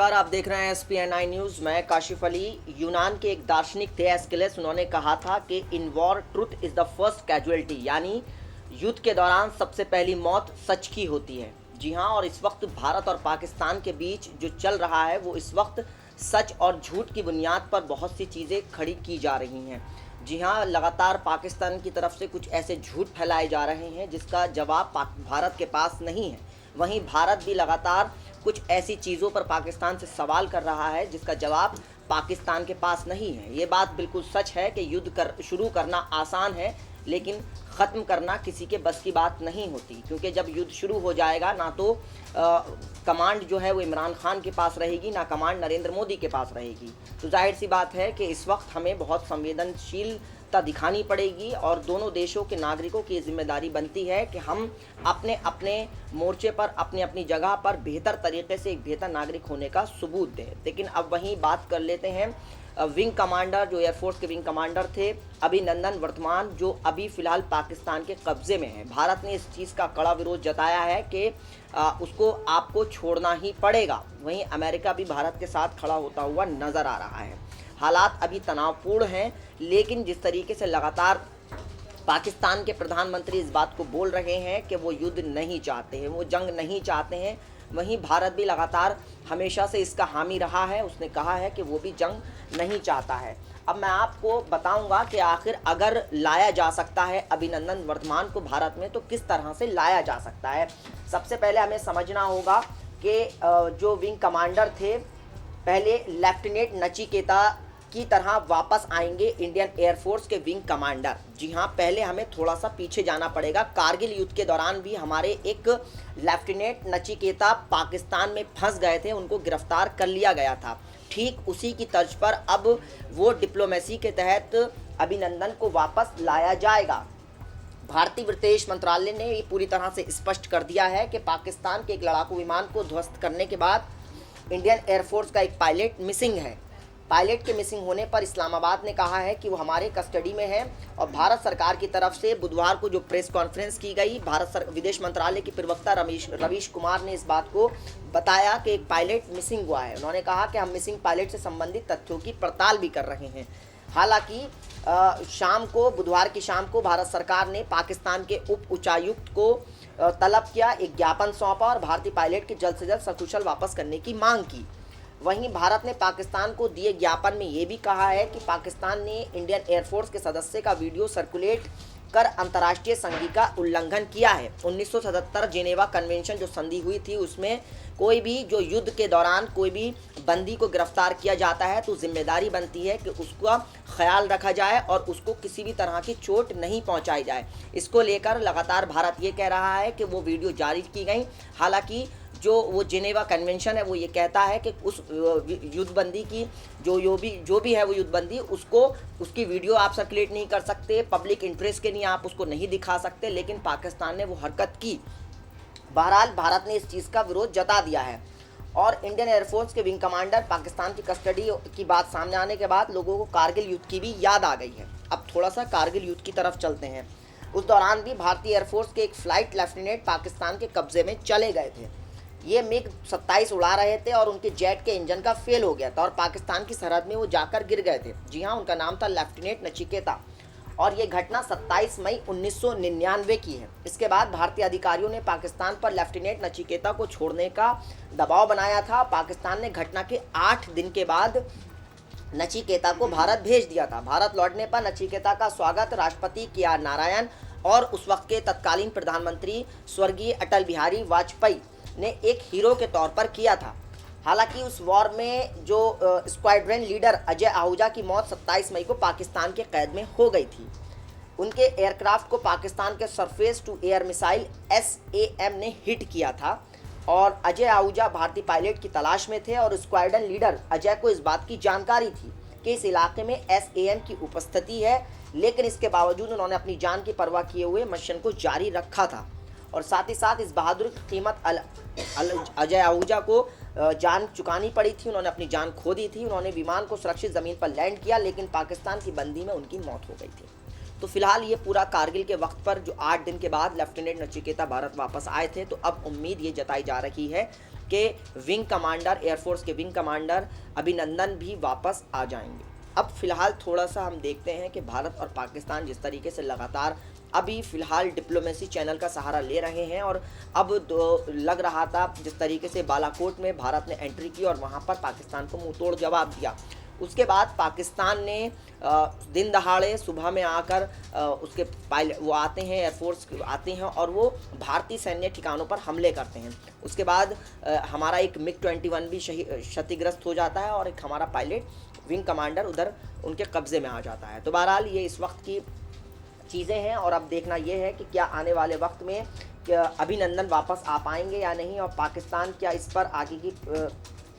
नमस्कार, आप देख रहे हैं SPN9 न्यूज़। मैं काशिफ अली। यूनान के एक दार्शनिक थे एस्किलस, उन्होंने कहा था कि in war truth is the first casualty, यानी युद्ध के दौरान सबसे पहली मौत सच की होती है। जी हाँ, और इस वक्त भारत और पाकिस्तान के बीच जो चल रहा है वो इस वक्त सच और झूठ की बुनियाद पर बहुत सी चीज़ें खड़ी की जा रही हैं। जी हाँ, लगातार पाकिस्तान की तरफ से कुछ ऐसे झूठ फैलाए जा रहे हैं जिसका जवाब भारत के पास नहीं है। वहीं भारत भी लगातार कुछ ऐसी चीज़ों पर पाकिस्तान से सवाल कर रहा है जिसका जवाब पाकिस्तान के पास नहीं है। ये बात बिल्कुल सच है कि शुरू करना आसान है, लेकिन ख़त्म करना किसी के बस की बात नहीं होती, क्योंकि जब युद्ध शुरू हो जाएगा ना तो कमांड जो है वो इमरान खान के पास रहेगी, ना कमांड नरेंद्र मोदी के पास रहेगी। तो जाहिर सी बात है कि इस वक्त हमें बहुत संवेदनशीलता दिखानी पड़ेगी और दोनों देशों के नागरिकों की जिम्मेदारी बनती है कि हम अपने अपने मोर्चे पर अपनी अपनी जगह पर बेहतर तरीके से एक बेहतर नागरिक होने का सबूत दें। लेकिन अब वहीं बात कर लेते हैं विंग कमांडर, जो एयरफोर्स के विंग कमांडर थे अभिनंदन वर्तमान, जो अभी फ़िलहाल पाकिस्तान के कब्ज़े में है। भारत ने इस चीज़ का कड़ा विरोध जताया है कि उसको आपको छोड़ना ही पड़ेगा। वहीं अमेरिका भी भारत के साथ खड़ा होता हुआ नज़र आ रहा है। हालात अभी तनावपूर्ण हैं, लेकिन जिस तरीके से लगातार पाकिस्तान के प्रधानमंत्री इस बात को बोल रहे हैं कि वो युद्ध नहीं चाहते हैं, वो जंग नहीं चाहते हैं, वहीं भारत भी लगातार हमेशा से इसका हामी रहा है। उसने कहा है कि वो भी जंग नहीं चाहता है। अब मैं आपको बताऊंगा कि आखिर अगर लाया जा सकता है अभिनंदन वर्तमान को भारत में तो किस तरह से लाया जा सकता है। सबसे पहले हमें समझना होगा कि जो विंग कमांडर थे पहले लेफ्टिनेंट नचिकेता की तरह वापस आएंगे इंडियन एयरफोर्स के विंग कमांडर। जी हाँ, पहले हमें थोड़ा सा पीछे जाना पड़ेगा। कारगिल युद्ध के दौरान भी हमारे एक लेफ्टिनेंट नचिकेता पाकिस्तान में फंस गए थे, उनको गिरफ्तार कर लिया गया था। ठीक उसी की तर्ज पर अब वो डिप्लोमेसी के तहत अभिनंदन को वापस लाया जाएगा। भारतीय विदेश मंत्रालय ने ये पूरी तरह से स्पष्ट कर दिया है कि पाकिस्तान के एक लड़ाकू विमान को ध्वस्त करने के बाद इंडियन एयरफोर्स का एक पायलट मिसिंग है। पायलट के मिसिंग होने पर इस्लामाबाद ने कहा है कि वो हमारे कस्टडी में है और भारत सरकार की तरफ से बुधवार को जो प्रेस कॉन्फ्रेंस की गई, विदेश मंत्रालय के प्रवक्ता रवीश कुमार ने इस बात को बताया कि एक पायलट मिसिंग हुआ है। उन्होंने कहा कि हम मिसिंग पायलट से संबंधित तथ्यों की पड़ताल भी कर रहे हैं। हालांकि बुधवार की शाम को भारत सरकार ने पाकिस्तान के उप उच्चायुक्त को तलब किया, एक ज्ञापन सौंपा और भारतीय पायलट के जल्द से जल्द सकुशल वापस करने की मांग की। वहीं भारत ने पाकिस्तान को दिए ज्ञापन में ये भी कहा है कि पाकिस्तान ने इंडियन एयरफोर्स के सदस्य का वीडियो सर्कुलेट कर अंतर्राष्ट्रीय संधि का उल्लंघन किया है। 1977 जेनेवा कन्वेंशन जो संधि हुई थी उसमें कोई भी जो युद्ध के दौरान कोई भी बंदी को गिरफ्तार किया जाता है तो जिम्मेदारी बनती है कि उसका ख्याल रखा जाए और उसको किसी भी तरह की चोट नहीं पहुंचाई जाए। इसको लेकर लगातार भारत ये कह रहा है कि वो वीडियो जारी की गई। हालांकि जो वो जेनेवा कन्वेंशन है वो ये कहता है कि उस युद्धबंदी की जो भी है वो युद्धबंदी उसकी वीडियो आप सर्कुलेट नहीं कर सकते, पब्लिक इंटरेस्ट के लिए आप उसको नहीं दिखा सकते, लेकिन पाकिस्तान ने वो हरकत की। बहरहाल भारत ने इस चीज़ का विरोध जता दिया है और इंडियन एयरफोर्स के विंग कमांडर पाकिस्तान की कस्टडी की बात सामने आने के बाद लोगों को कारगिल युद्ध की भी याद आ गई है। अब थोड़ा सा कारगिल युद्ध की तरफ चलते हैं। उस दौरान भी भारतीय एयरफोर्स के एक फ्लाइट लेफ्टिनेंट पाकिस्तान के कब्जे में चले गए थे। ये मिग 27 उड़ा रहे थे और उनके जेट के इंजन का फेल हो गया था और पाकिस्तान की सरहद में वो जाकर गिर गए थे। जी हाँ, उनका नाम था लेफ्टिनेंट नचिकेता और ये घटना 27 मई 1999 की है। इसके बाद भारतीय अधिकारियों ने पाकिस्तान पर लेफ्टिनेंट नचिकेता को छोड़ने का दबाव बनाया था। पाकिस्तान ने घटना के 8 दिन के बाद नचिकेता को भारत भेज दिया था। भारत लौटने पर नचिकेता का स्वागत राष्ट्रपति KR नारायण और उस वक्त के तत्कालीन प्रधानमंत्री स्वर्गीय अटल बिहारी वाजपेयी ने एक हीरो के तौर पर किया था। हालांकि उस वॉर में जो स्क्वाड्रन लीडर अजय आहूजा की मौत 27 मई को पाकिस्तान के कैद में हो गई थी। उनके एयरक्राफ्ट को पाकिस्तान के surface to air missile SAM ने हिट किया था और अजय आहूजा भारतीय पायलट की तलाश में थे और स्क्वाड्रन लीडर अजय को इस बात की जानकारी थी कि इस इलाके में SAM की उपस्थिति है, लेकिन इसके बावजूद उन्होंने अपनी जान की परवाह किए हुए मिशन को जारी रखा था और साथ ही साथ इस बहादुरी की कीमत अजय आहूजा को जान चुकानी पड़ी थी। उन्होंने अपनी जान खो दी थी। उन्होंने विमान को सुरक्षित ज़मीन पर लैंड किया, लेकिन पाकिस्तान की बंदी में उनकी मौत हो गई थी। तो फिलहाल ये पूरा कारगिल के वक्त पर जो 8 दिन के बाद लेफ्टिनेंट नचिकेता भारत वापस आए थे, तो अब उम्मीद ये जताई जा रही है कि विंग कमांडर, एयरफोर्स के विंग कमांडर अभिनंदन भी वापस आ जाएंगे। अब फिलहाल थोड़ा सा हम देखते हैं कि भारत और पाकिस्तान जिस तरीके से लगातार अभी फ़िलहाल डिप्लोमेसी चैनल का सहारा ले रहे हैं, और अब लग रहा था जिस तरीके से बालाकोट में भारत ने एंट्री की और वहां पर पाकिस्तान को मुंहतोड़ जवाब दिया, उसके बाद पाकिस्तान ने दिन दहाड़े सुबह में आकर उसके पायलट वो आते हैं, एयरफोर्स आते हैं और वो भारतीय सैन्य ठिकानों पर हमले करते हैं। उसके बाद हमारा एक MiG-21 भी क्षतिग्रस्त हो जाता है और एक हमारा पायलट विंग कमांडर उधर उनके कब्ज़े में आ जाता है। तो बहरहाल ये इस वक्त की चीज़ें हैं, और अब देखना ये है कि क्या आने वाले वक्त में क्या अभिनंदन वापस आ पाएंगे या नहीं, और पाकिस्तान क्या इस पर आगे की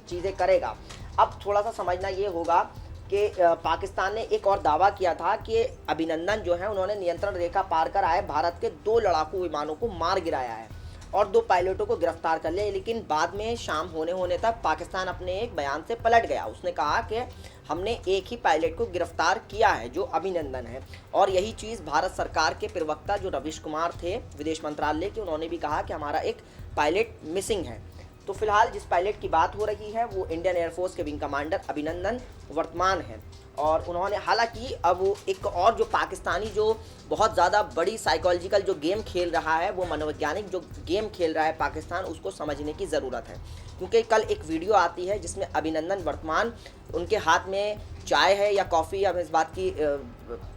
चीज़ें करेगा। अब थोड़ा सा समझना ये होगा कि पाकिस्तान ने एक और दावा किया था कि अभिनंदन जो है उन्होंने नियंत्रण रेखा पार कर आए भारत के 2 लड़ाकू विमानों को मार गिराया है और 2 पायलटों को गिरफ्तार कर लिया, लेकिन बाद में शाम होने तक पाकिस्तान अपने एक बयान से पलट गया। उसने कहा कि हमने एक ही पायलट को गिरफ्तार किया है जो अभिनंदन है, और यही चीज़ भारत सरकार के प्रवक्ता जो रवीश कुमार थे विदेश मंत्रालय के, उन्होंने भी कहा कि हमारा एक पायलट मिसिंग है। तो फिलहाल जिस पायलट की बात हो रही है वो इंडियन एयरफोर्स के विंग कमांडर अभिनंदन वर्तमान है, और उन्होंने हालांकि अब वो एक और जो पाकिस्तानी जो बहुत ज़्यादा बड़ी साइकोलॉजिकल जो गेम खेल रहा है, वो मनोवैज्ञानिक जो गेम खेल रहा है पाकिस्तान, उसको समझने की ज़रूरत है। क्योंकि कल एक वीडियो आती है जिसमें अभिनंदन वर्तमान उनके हाथ में चाय है या कॉफ़ी, हम इस बात की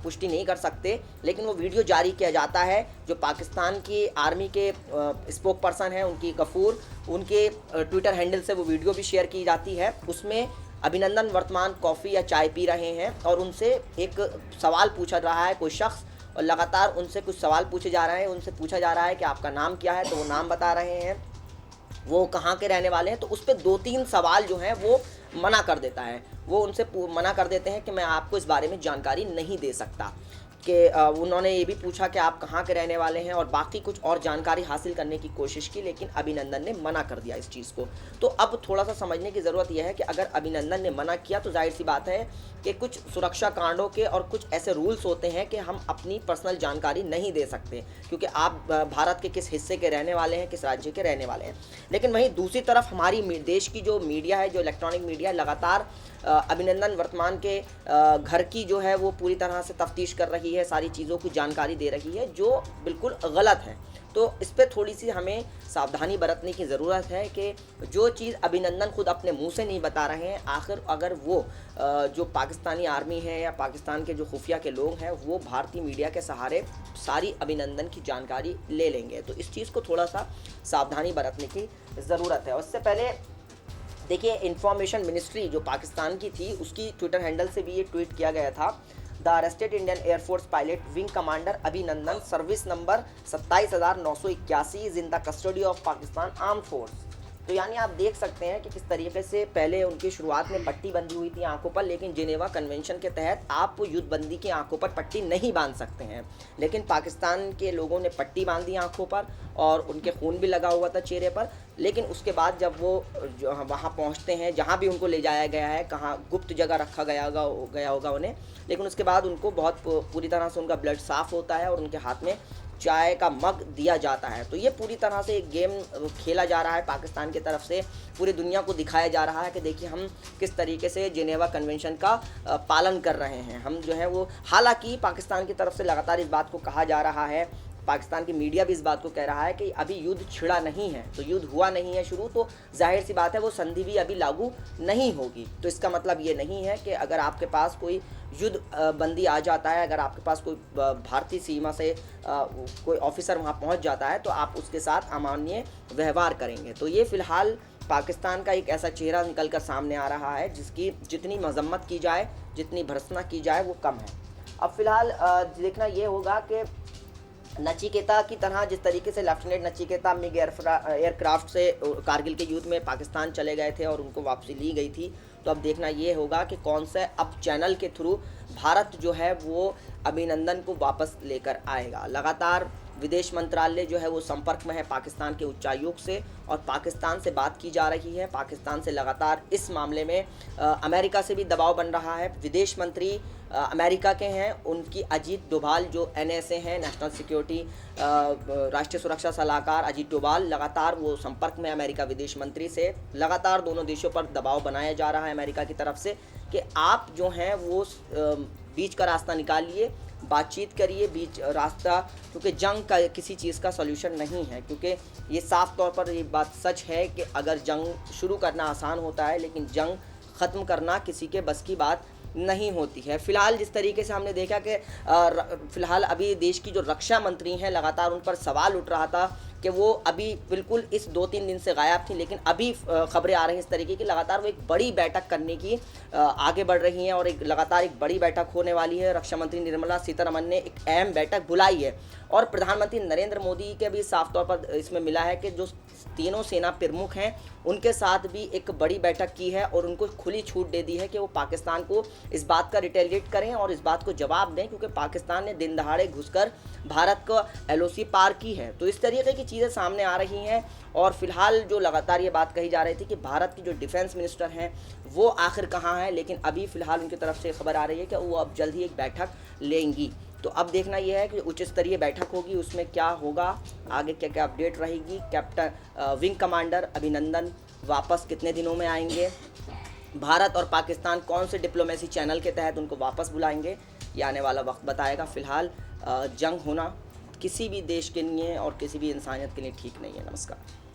पुष्टि नहीं कर सकते, लेकिन वो वीडियो जारी किया जाता है। जो पाकिस्तान की आर्मी के स्पोक पर्सन है उनकी गफूर, उनके ट्विटर हैंडल से वो वीडियो भी शेयर की जाती है। उसमें अभिनंदन वर्तमान कॉफ़ी या चाय पी रहे हैं और उनसे एक सवाल पूछा रहा है कोई शख्स, और लगातार उनसे कुछ सवाल पूछे जा रहे हैं। उनसे पूछा जा रहा है कि आपका नाम क्या है, तो वो नाम बता रहे हैं, वो कहाँ के रहने वाले हैं। तो उस पर 2-3 सवाल जो हैं वो मना कर देता है, वो उनसे मना कर देते हैं कि मैं आपको इस बारे में जानकारी नहीं दे सकता। कि उन्होंने ये भी पूछा कि आप कहाँ के रहने वाले हैं और बाकी कुछ और जानकारी हासिल करने की कोशिश की, लेकिन अभिनंदन ने मना कर दिया इस चीज़ को। तो अब थोड़ा सा समझने की ज़रूरत यह है कि अगर अभिनंदन ने मना किया तो जाहिर सी बात है कि कुछ सुरक्षा कांडों के और कुछ ऐसे रूल्स होते हैं कि हम अपनी पर्सनल जानकारी नहीं दे सकते, क्योंकि आप भारत के किस हिस्से के रहने वाले हैं, किस राज्य के रहने वाले हैं। लेकिन वहीं दूसरी तरफ हमारी देश की जो मीडिया है, जो इलेक्ट्रॉनिक मीडिया, लगातार अभिनंदन वर्तमान के घर की जो है वो पूरी तरह से तफ्तीश कर रही है, सारी चीज़ों की जानकारी दे रही है जो बिल्कुल गलत है। तो इस पर थोड़ी सी हमें सावधानी बरतने की ज़रूरत है कि जो चीज़ अभिनंदन खुद अपने मुंह से नहीं बता रहे हैं, आखिर अगर वो जो पाकिस्तानी आर्मी है या पाकिस्तान के जो खुफिया के लोग हैं वो भारतीय मीडिया के सहारे सारी अभिनंदन की जानकारी ले लेंगे, तो इस चीज़ को थोड़ा सा सावधानी बरतने की ज़रूरत है। उससे पहले देखिए, इंफॉर्मेशन मिनिस्ट्री जो पाकिस्तान की थी उसकी ट्विटर हैंडल से भी ये ट्वीट किया गया था, the arrested Indian air force pilot wing commander Abhinandan service number 27,981 is in the custody of Pakistan armed force. तो यानी आप देख सकते हैं कि किस तरीके से पहले उनकी शुरुआत में पट्टी बंधी हुई थी आंखों पर, लेकिन जिनेवा कन्वेंशन के तहत आप युद्धबंदी की आंखों पर पट्टी नहीं बांध सकते हैं, लेकिन पाकिस्तान के लोगों ने पट्टी बांधी आंखों पर और उनके खून भी लगा हुआ था चेहरे पर। लेकिन उसके बाद जब वो वहाँ पहुँचते हैं, जहाँ भी उनको ले जाया गया है, कहाँ गुप्त जगह रखा गया होगा उन्हें, लेकिन उसके बाद उनको बहुत पूरी तरह से उनका ब्लड साफ़ होता है और उनके हाथ में चाय का मग दिया जाता है। तो ये पूरी तरह से एक गेम खेला जा रहा है पाकिस्तान की तरफ से, पूरी दुनिया को दिखाया जा रहा है कि देखिए हम किस तरीके से जिनेवा कन्वेंशन का पालन कर रहे हैं। हम जो है वो, हालांकि पाकिस्तान की तरफ से लगातार इस बात को कहा जा रहा है, पाकिस्तान की मीडिया भी इस बात को कह रहा है कि अभी युद्ध छिड़ा नहीं है, तो युद्ध हुआ नहीं है शुरू, तो जाहिर सी बात है वो संधि भी अभी लागू नहीं होगी। तो इसका मतलब ये नहीं है कि अगर आपके पास कोई युद्ध बंदी आ जाता है, अगर आपके पास कोई भारतीय सीमा से कोई ऑफिसर वहाँ पहुँच जाता है तो आप उसके साथ अमान्य व्यवहार करेंगे। तो ये फ़िलहाल पाकिस्तान का एक ऐसा चेहरा निकल कर सामने आ रहा है जिसकी जितनी मजम्मत की जाए, जितनी भर्त्सना की जाए वो कम है। अब फ़िलहाल देखना ये होगा कि नचिकेता की तरह जिस तरीके से लेफ्टिनेंट नचिकेता मिग एयरक्राफ्ट से कारगिल के युद्ध में पाकिस्तान चले गए थे और उनको वापसी ली गई थी, तो अब देखना ये होगा कि कौन से अब चैनल के थ्रू भारत जो है वो अभिनंदन को वापस लेकर आएगा। लगातार विदेश मंत्रालय जो है वो संपर्क में है पाकिस्तान के उच्चायुक्त से और पाकिस्तान से बात की जा रही है। पाकिस्तान से लगातार इस मामले में अमेरिका से भी दबाव बन रहा है। विदेश मंत्री अमेरिका के हैं, उनकी अजीत डोभाल जो NSA हैं, नेशनल सिक्योरिटी राष्ट्रीय सुरक्षा सलाहकार अजीत डोभाल, लगातार वो संपर्क में अमेरिका विदेश मंत्री से। लगातार दोनों देशों पर दबाव बनाया जा रहा है अमेरिका की तरफ से कि आप जो हैं वो बीच का रास्ता निकालिए, बातचीत करिए बीच रास्ता, क्योंकि जंग का किसी चीज़ का सॉल्यूशन नहीं है। क्योंकि ये साफ तौर पर ये बात सच है कि अगर जंग शुरू करना आसान होता है, लेकिन जंग ख़त्म करना किसी के बस की बात नहीं होती है। फ़िलहाल जिस तरीके से हमने देखा कि फ़िलहाल अभी देश की जो रक्षा मंत्री हैं, लगातार उन पर सवाल उठ रहा था कि वो अभी बिल्कुल इस 2-3 दिन से गायब थी, लेकिन अभी खबरें आ रही हैं इस तरीके की, लगातार वो एक बड़ी बैठक करने की आगे बढ़ रही हैं और लगातार एक बड़ी बैठक होने वाली है। रक्षा मंत्री निर्मला सीतारमण ने एक अहम बैठक बुलाई है और प्रधानमंत्री नरेंद्र मोदी के भी साफ तौर पर इसमें मिला है कि जो तीनों सेना प्रमुख हैं उनके साथ भी एक बड़ी बैठक की है और उनको खुली छूट दे दी है कि वो पाकिस्तान को इस बात का रिटेलिएट करें और इस बात को जवाब दें, क्योंकि पाकिस्तान ने दिन दहाड़े घुसकर भारत को LOC पार की है। तो इस तरीके की चीज़ें सामने आ रही हैं और फिलहाल जो लगातार ये बात कही जा रही थी कि भारत की जो डिफेंस मिनिस्टर हैं वो आखिर कहाँ हैं, लेकिन अभी फ़िलहाल उनकी तरफ से खबर आ रही है कि वो अब जल्द ही एक बैठक लेंगी। तो अब देखना यह है कि उच्च स्तरीय बैठक होगी, उसमें क्या होगा, आगे क्या क्या अपडेट रहेगी। कैप्टन विंग कमांडर अभिनंदन वापस कितने दिनों में आएंगे, भारत और पाकिस्तान कौन से डिप्लोमेसी चैनल के तहत उनको वापस बुलाएंगे, ये आने वाला वक्त बताएगा। फ़िलहाल जंग होना किसी भी देश के लिए और किसी भी इंसानियत के लिए ठीक नहीं है। नमस्कार।